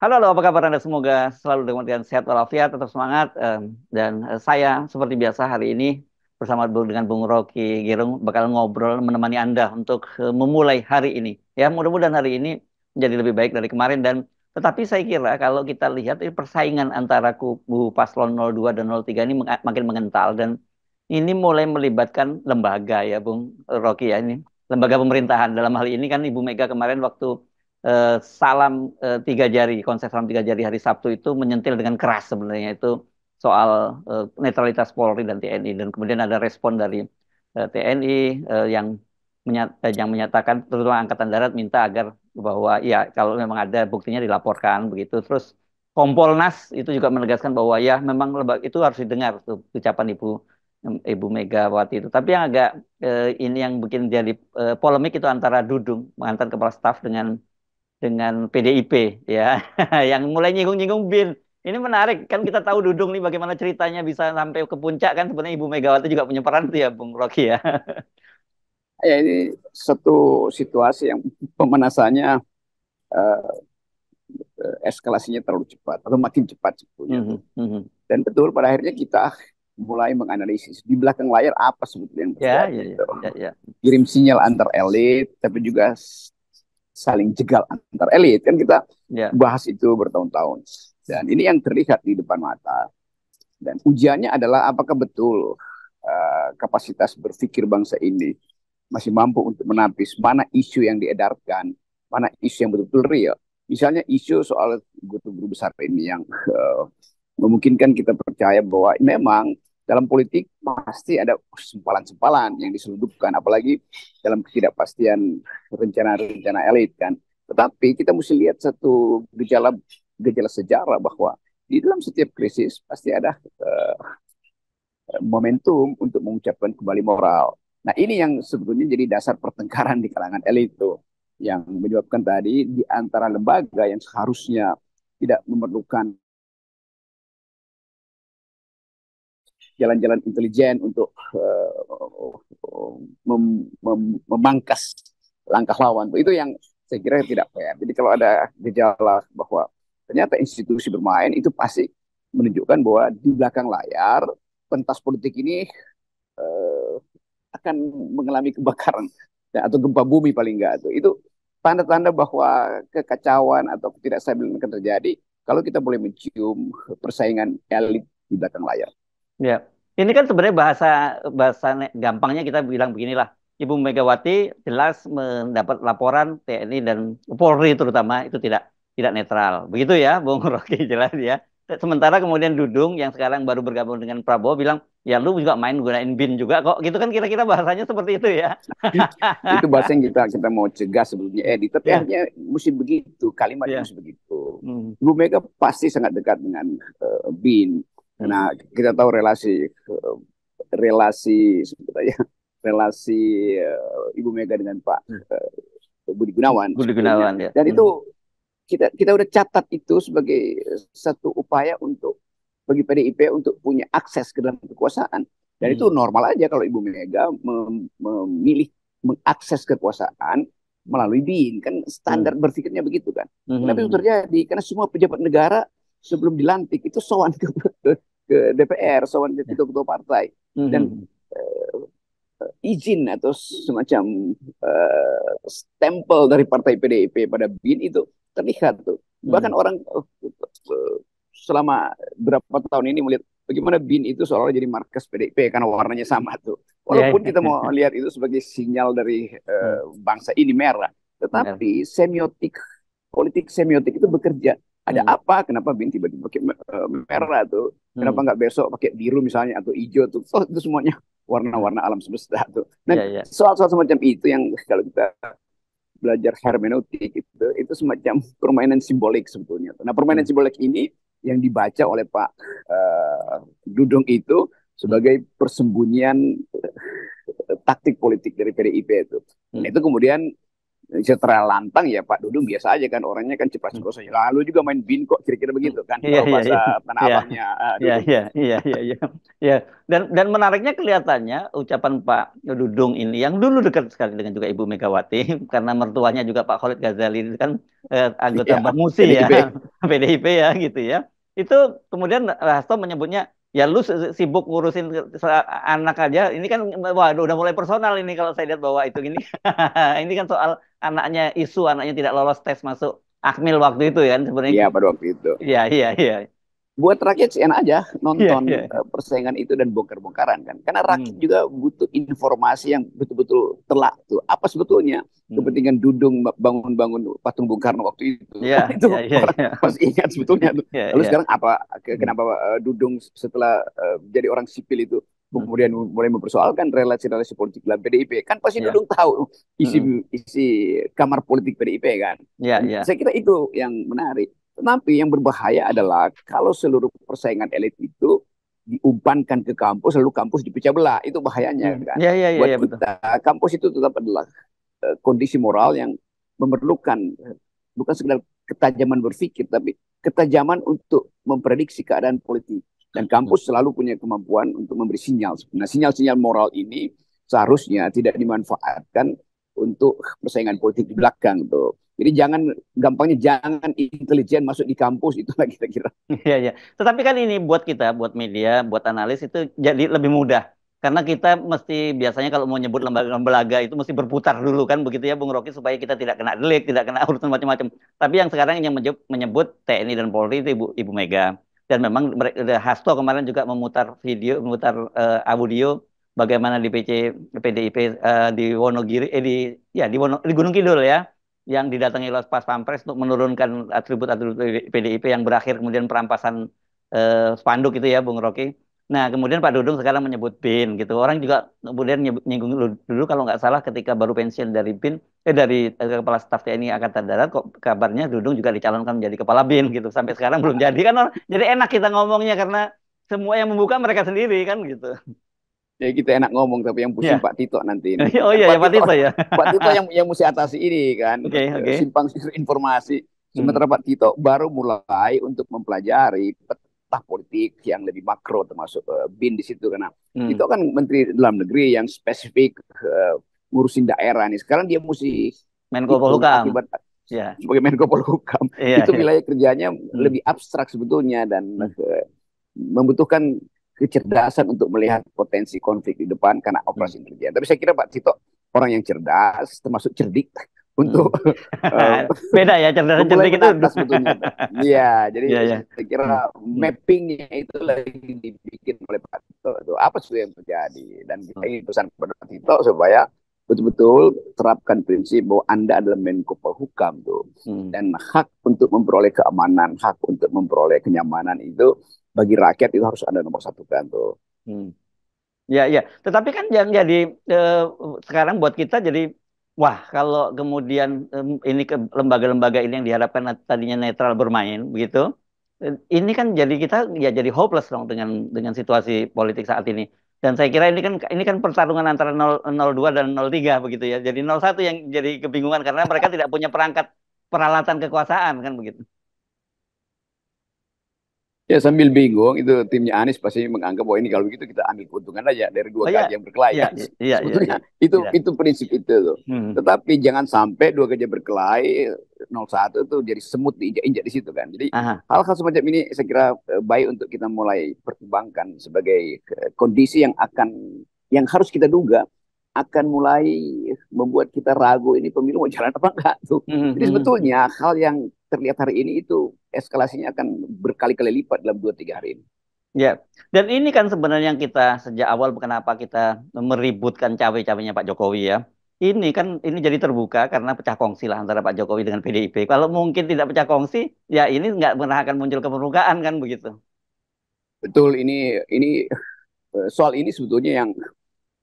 Halo, apa kabar Anda? Semoga selalu dengan sehat walafiat, tetap semangat. Dan saya seperti biasa hari ini bersama dengan Bung Rocky Gerung bakal ngobrol menemani Anda untuk memulai hari ini. Ya, mudah-mudahan hari ini menjadi lebih baik dari kemarin dan tetapi saya kira kalau kita lihat ini persaingan antara kubu paslon 02 dan 03 ini makin mengental dan ini mulai melibatkan lembaga ya, Bung Rocky ya ini. Lembaga pemerintahan dalam hal ini kan Ibu Mega kemarin waktu salam tiga jari, konsep salam tiga jari hari Sabtu itu menyentil dengan keras sebenarnya itu soal netralitas Polri dan TNI dan kemudian ada respon dari TNI yang menyatakan terutama Angkatan Darat minta agar bahwa ya kalau memang ada buktinya dilaporkan begitu. Terus Kompolnas itu juga menegaskan bahwa ya memang lembaga itu harus didengar tuh ucapan Ibu Megawati itu. Tapi yang agak ini yang bikin jadi polemik itu antara Dudung mantan kepala staf dengan PDIP ya yang mulai nyinggung-nyinggung BIN. Ini menarik kan kita tahu Dudung nih bagaimana ceritanya bisa sampai ke puncak kan sebenarnya Ibu Megawati juga punya peran tuh ya Bung Rocky ya. Ya, ini satu situasi yang pemanasannya eh, eskalasinya terlalu cepat atau makin cepat sebetulnya tuh. Mhm, mhm. Dan betul pada akhirnya kita mulai menganalisis di belakang layar apa sebetulnya yang Ya, terjadi ya, ya, itu. ya, ya. Kirim sinyal antar elit, tapi juga saling jegal antar elit kan kita Ya. bahas itu bertahun-tahun. Dan ini yang terlihat di depan mata. Dan ujiannya adalah apakah betul kapasitas berpikir bangsa ini masih mampu untuk menapis mana isu yang diedarkan, mana isu yang betul-betul real. Misalnya isu soal guru-guru besar ini yang memungkinkan kita percaya bahwa memang dalam politik pasti ada sempalan-sempalan yang diselundupkan, apalagi dalam ketidakpastian rencana-rencana elit kan. Tetapi kita mesti lihat satu gejala gejala sejarah bahwa di dalam setiap krisis pasti ada momentum untuk mengucapkan kembali moral. Nah, ini yang sebetulnya jadi dasar pertengkaran di kalangan elit itu yang menyebabkan tadi di antara lembaga yang seharusnya tidak memerlukan jalan-jalan intelijen untuk memangkas langkah lawan. Itu yang saya kira tidak fair. Jadi kalau ada gejala bahwa ternyata institusi bermain itu pasti menunjukkan bahwa di belakang layar pentas politik ini eh, akan mengalami kebakaran atau gempa bumi paling enggak itu tanda-tanda bahwa kekacauan atau ketidakstabilan akan terjadi kalau kita boleh mencium persaingan elit di belakang layar. Ya. Ini kan sebenarnya bahasa bahasa gampangnya kita bilang beginilah. Ibu Megawati jelas mendapat laporan TNI dan Polri terutama itu tidak netral. Begitu ya, Bung Rocky jelas ya. Sementara kemudian Dudung yang sekarang baru bergabung dengan Prabowo bilang, ya lu juga main gunain BIN juga kok. Gitu kan kira-kira bahasanya seperti itu ya. Itu bahasa yang kita mau cegah sebelumnya edit, tapi Ya, akhirnya mesti begitu, kalimatnya ya. mesti begitu. Hmm. Ibu Mega pasti sangat dekat dengan Bin. Hmm. Nah, kita tahu relasi sebetulnya relasi Ibu Mega dengan Pak Hmm. Budi Gunawan Budi sebetulnya. Gunawan ya. Dan itu Hmm. kita udah catat itu sebagai satu upaya untuk bagi PDIP untuk punya akses ke dalam kekuasaan. Dan itu Hmm. normal aja kalau Ibu Mega memilih mengakses kekuasaan melalui BIN. Kan standar Hmm. berpikirnya begitu kan. Hmm. Kenapa itu Hmm. terjadi? Karena semua pejabat negara sebelum dilantik itu sowan ke DPR, sowan ke Ya. ketua-ketua partai. Hmm. Dan Hmm. izin atau semacam stempel dari partai PDIP pada BIN itu terlihat tuh. Hmm. Bahkan orang selama berapa tahun ini melihat bagaimana BIN itu seolah jadi markas PDIP karena warnanya sama tuh. Ya, Walaupun kita ya. mau lihat itu sebagai sinyal dari Hmm. bangsa ini merah, Benar. tetapi semiotik politik semiotik itu bekerja. Ada Hmm. apa? Kenapa BIN tiba-tiba pakai Hmm. merah tuh? Kenapa Hmm. nggak besok pakai biru misalnya atau hijau tuh? Oh, itu semuanya Hmm. warna-warna alam semesta tuh. Nah, Ya, ya. soal-soal semacam itu yang kalau kita belajar hermeneutik itu semacam permainan simbolik sebetulnya. Nah, permainan Hmm. simbolik ini yang dibaca oleh Pak Dudung itu Hmm. sebagai persembunyian taktik politik dari PDIP itu. Dan Hmm. itu kemudian setelah lantang ya Pak Dudung biasa aja kan, orangnya kan ceplas-ceplos aja. Lalu juga main bin kok kira-kira begitu kan, Iya, kalau iya, iya, bahasa tanah iya, abangnya iya, Dudung iya, tuh. iya, iya, iya, iya. Dan menariknya kelihatannya ucapan Pak Dudung ini yang dulu dekat sekali dengan juga Ibu Megawati karena mertuanya juga Pak Khalid Ghazali itu kan anggota Iya, Bamusi ya, PDIP. PDIP ya gitu ya. Itu kemudian Hasto menyebutnya ya lu sibuk ngurusin anak aja. Ini kan waduh udah mulai personal ini kalau saya lihat bahwa itu ini ini kan soal anaknya isu anaknya tidak lolos tes masuk Akmil waktu itu ya kan sebenarnya. Iya pada waktu itu. Iya, iya, iya. Buat rakyat sih enak aja Iya, nonton iya. persaingan itu dan bongkar-bongkaran kan. Karena rakyat Hmm, juga butuh informasi yang betul-betul telak tuh. Apa sebetulnya hmm. kepentingan Dudung bangun-bangun patung Bung Karno waktu itu. Iya, Kan itu iya, iya, orang iya. pasti ingat sebetulnya tuh. Iya, Lalu iya. sekarang apa Hmm, kenapa Dudung setelah jadi orang sipil itu hmm. kemudian mulai mempersoalkan relasi-relasi politik dalam PDIP. Kan pasti Iya. Dudung tahu isi Hmm, isi kamar politik PDIP kan. iya, Dan iya. saya kira itu yang menarik. Tetapi yang berbahaya adalah kalau seluruh persaingan elit itu diumpankan ke kampus, lalu kampus dipecah belah. Itu bahayanya Hmm. kan. Iya, iya, iya, Buat iya, betul. kita, kampus itu tetap adalah kondisi moral yang memerlukan bukan sekedar ketajaman berpikir, tapi ketajaman untuk memprediksi keadaan politik. Dan Hmm. kampus selalu punya kemampuan untuk memberi sinyal. Nah, sinyal-sinyal moral ini seharusnya tidak dimanfaatkan untuk persaingan politik di belakang tuh. Jadi jangan gampangnya jangan intelijen masuk di kampus itulah kira-kira. Iya, iya. Tetapi kan ini buat kita, buat media, buat analis itu jadi lebih mudah. Karena kita mesti biasanya kalau mau nyebut lembaga-lembaga itu mesti berputar dulu kan begitu ya Bung Rocky supaya kita tidak kena delik, tidak kena urusan macam-macam. Tapi yang sekarang yang menyebut TNI dan Polri itu Ibu Mega. Dan memang Hasto kemarin juga memutar video, memutar audio bagaimana di PDIP di Wonogiri di Gunung Kidul ya yang didatangi oleh Pas Pampres untuk menurunkan atribut-atribut PDIP yang berakhir kemudian perampasan spanduk itu ya Bung Rocky. Nah, kemudian Pak Dudung sekarang menyebut BIN gitu. Orang juga kemudian nyinggung dulu kalau nggak salah ketika baru pensiun dari BIN, dari Kepala Staf TNI Angkatan Darat, kok kabarnya Dudung juga dicalonkan menjadi Kepala BIN gitu. Sampai sekarang belum jadi kan, jadi enak kita ngomongnya karena semua yang membuka mereka sendiri kan gitu. Ya kita enak ngomong tapi yang pusing Ya, Pak Tito nanti ini. oh Kan iya ya Pak Tito ya. Pak Tito yang mesti atasi ini kan Oke, oke. simpang siur informasi. Hmm, Sementara Pak Tito baru mulai untuk mempelajari peta politik yang lebih makro termasuk BIN di situ karena hmm. Tito kan Menteri Dalam Negeri yang spesifik ngurusin daerah nih. Sekarang dia mesti Menko hitung Polhukam. akibat Ya, sebagai Menko Polhukam iya, itu iya. wilayah kerjanya Hmm, lebih abstrak sebetulnya dan hmm, membutuhkan kecerdasan untuk melihat potensi konflik di depan karena hmm, operasi intelijen. Tapi saya kira Pak Tito orang yang cerdas, termasuk cerdik untuk hmm. uh, Beda ya cerdas dan memulai cerdik itu. menata sebetulnya. Iya, jadi Iya, iya. saya kira Hmm, hmm, mappingnya itu lagi dibikin oleh Pak Tito. Itu apa sih yang terjadi? Dan kita hmm, ingin pesan kepada Pak Tito supaya betul-betul terapkan prinsip bahwa Anda adalah Menko Polhukam tuh. hmm, Dan hak untuk memperoleh keamanan, hak untuk memperoleh kenyamanan itu bagi rakyat itu harus Anda nomor satu kan tuh. hmm. Ya, ya. Tetapi kan yang jadi eh, sekarang buat kita jadi wah kalau kemudian ini ke lembaga-lembaga ini yang diharapkan tadinya netral bermain begitu. Ini kan jadi kita ya jadi hopeless dong dengan situasi politik saat ini. Dan saya kira ini kan pertarungan antara 002 dan 03 begitu ya. Jadi 01 yang jadi kebingungan karena mereka tidak punya perangkat peralatan kekuasaan kan begitu. Ya sambil bingung itu timnya Anies pasti menganggap bahwa ini kalau begitu kita ambil keuntungan aja dari dua Oh ya, gajah yang berkelahi iya, kan. iya, iya, iya, iya. Sebetulnya Iya. itu prinsip itu tuh. Hmm. Tetapi jangan sampai dua gajah berkelahi 01 tuh jadi semut diinjak-injak di situ kan. Jadi Aha. hal-hal semacam ini saya kira baik untuk kita mulai pertimbangkan sebagai kondisi yang harus kita duga akan mulai membuat kita ragu ini pemilu mau jalan apa enggak tuh. Hmm, Jadi hmm, hmm. sebetulnya hal yang terlihat hari ini itu eskalasinya akan berkali-kali lipat dalam 2-3 hari ini. Ya, dan ini kan sebenarnya yang kita sejak awal kenapa kita meributkan cawe-cawenya Pak Jokowi ya. Ini jadi terbuka karena pecah kongsi lah antara Pak Jokowi dengan PDIP. Kalau mungkin tidak pecah kongsi, ya ini nggak pernah akan muncul ke permukaan kan begitu. Betul ini soal ini sebetulnya yang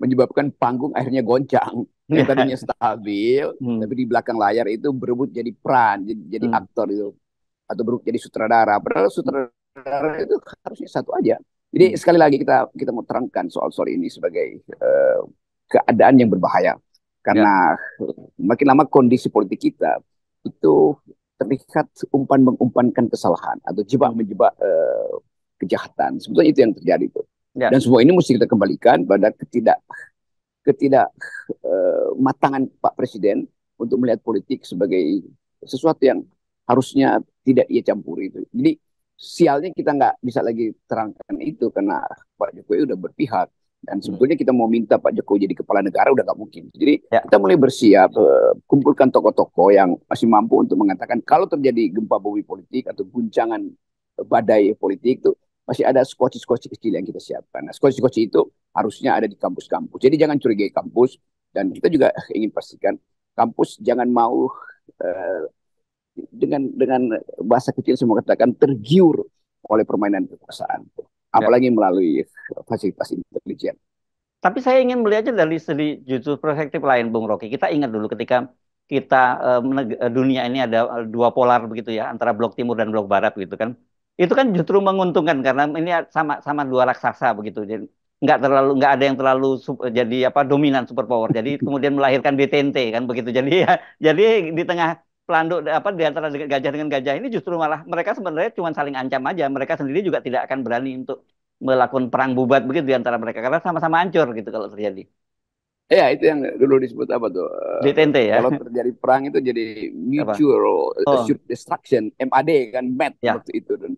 menyebabkan panggung akhirnya goncang. Yang Ya. tadinya stabil, Hmm, tapi di belakang layar itu berebut jadi peran, jadi hmm, aktor itu atau berebut jadi sutradara. Padahal sutradara itu harusnya satu aja. Jadi hmm, sekali lagi kita mau terangkan soal-soal ini sebagai keadaan yang berbahaya. Karena makin lama kondisi politik kita itu terlihat umpan mengumpankan kesalahan atau jebak menjebak kejahatan. Sebetulnya itu yang terjadi itu. Dan semua ini mesti kita kembalikan pada ketidak matangan Pak Presiden untuk melihat politik sebagai sesuatu yang harusnya tidak ia campuri itu. Jadi sialnya kita nggak bisa lagi terangkan itu karena Pak Jokowi udah berpihak. Dan sebetulnya kita mau minta Pak Jokowi jadi kepala negara udah nggak mungkin. Jadi kita mulai bersiap, kumpulkan tokoh-tokoh yang masih mampu untuk mengatakan kalau terjadi gempa bumi politik atau guncangan badai politik itu masih ada skoci-skoci kecil yang kita siapkan. Nah, skoci-skoci itu harusnya ada di kampus-kampus. Jadi jangan curigai kampus dan kita juga ingin pastikan kampus jangan mau dengan bahasa kecil semua katakan tergiur oleh permainan kekuasaan. Apalagi melalui fasilitas intelijen. Tapi saya ingin melihatnya dari segi justru perspektif lain, Bung Rocky. Kita ingat dulu ketika kita dunia ini ada dua polar begitu ya, antara blok timur dan blok barat gitu kan. Itu kan justru menguntungkan karena ini sama dua raksasa begitu. Jadi nggak ada yang terlalu jadi apa dominan superpower. Jadi kemudian melahirkan BTNT kan begitu. Jadi di tengah pelanduk apa di antara gajah dengan gajah ini justru malah mereka sebenarnya cuma saling ancam aja. Mereka sendiri juga tidak akan berani untuk melakukan perang bubat begitu di antara mereka karena sama-sama hancur gitu kalau terjadi. Ya, itu yang dulu disebut apa tuh? BTNT ya. Kalau terjadi perang itu jadi Apa? mutual assured destruction, MAD kan, MAD waktu itu. Dan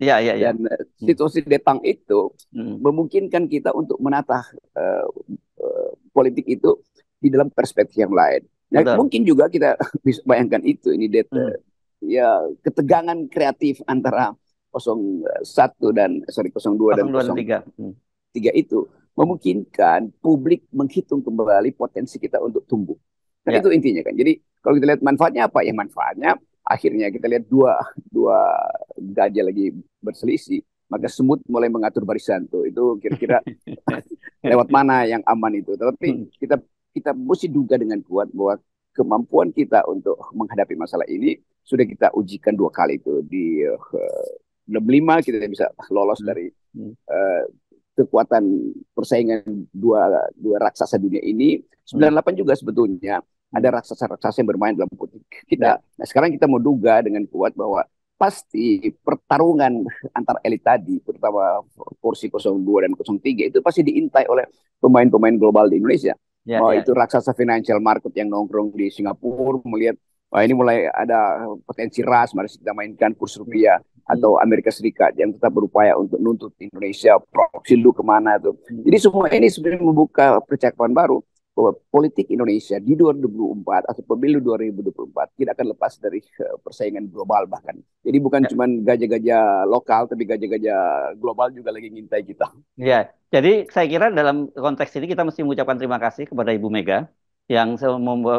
situasi detang itu memungkinkan kita untuk menata politik itu di dalam perspektif yang lain. Nah, mungkin juga kita bisa bayangkan itu ini ya ketegangan kreatif antara 01 dan 02 dan 03 itu memungkinkan publik menghitung kembali potensi kita untuk tumbuh. Kan itu intinya kan. Jadi kalau kita lihat manfaatnya apa? Ya manfaatnya akhirnya kita lihat dua gajah lagi berselisih, maka semut mulai mengatur barisan tuh. Itu kira-kira lewat mana yang aman itu. Tapi kita mesti duga dengan kuat bahwa kemampuan kita untuk menghadapi masalah ini sudah kita ujikan 2 kali itu di 65 kita bisa lolos dari kekuatan persaingan dua raksasa dunia ini. 98 juga sebetulnya ada raksasa-raksasa yang bermain dalam politik kita. Nah, sekarang kita mau duga dengan kuat bahwa pasti pertarungan antar elit tadi, terutama kursi 02 dan 03 itu pasti diintai oleh pemain-pemain global di Indonesia. Itu raksasa financial market yang nongkrong di Singapura melihat wah ini mulai ada potensi ras, mari kita mainkan kurs rupiah atau Amerika Serikat yang tetap berupaya untuk nuntut Indonesia proxy lu kemana tuh. Jadi semua ini sebenarnya membuka percakapan baru bahwa politik Indonesia di 2024 atau pemilu 2024 tidak akan lepas dari persaingan global bahkan. Jadi bukan cuma gajah-gajah lokal tapi gajah-gajah global juga lagi ngintai kita. Ya, jadi saya kira dalam konteks ini kita mesti mengucapkan terima kasih kepada Ibu Mega yang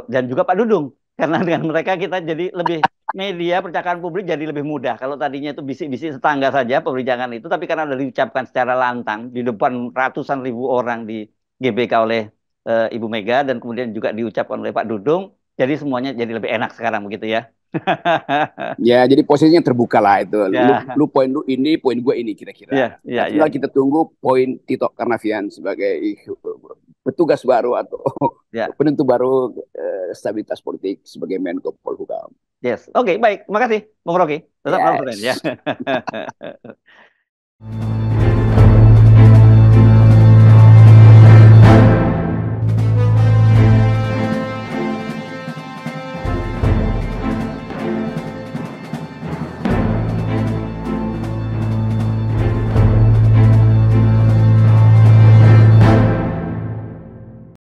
dan juga Pak Dudung. Karena dengan mereka kita jadi lebih media percakapan publik jadi lebih mudah. Kalau tadinya itu bisik-bisik tetangga saja perbincangan itu, tapi karena sudah diucapkan secara lantang di depan ratusan ribu orang di GBK oleh Ibu Mega dan kemudian juga diucapkan oleh Pak Dudung, jadi semuanya jadi lebih enak sekarang begitu ya. Ya, jadi posisinya terbuka lah itu. Lu poin lu ini, poin gue ini kira-kira. Tinggal kita tunggu poin Tito Karnavian sebagai petugas baru atau penentu baru stabilitas politik sebagai Menko Polhukam. Yes, oke, baik. Terima kasih, Bung Rocky. Tetap ya.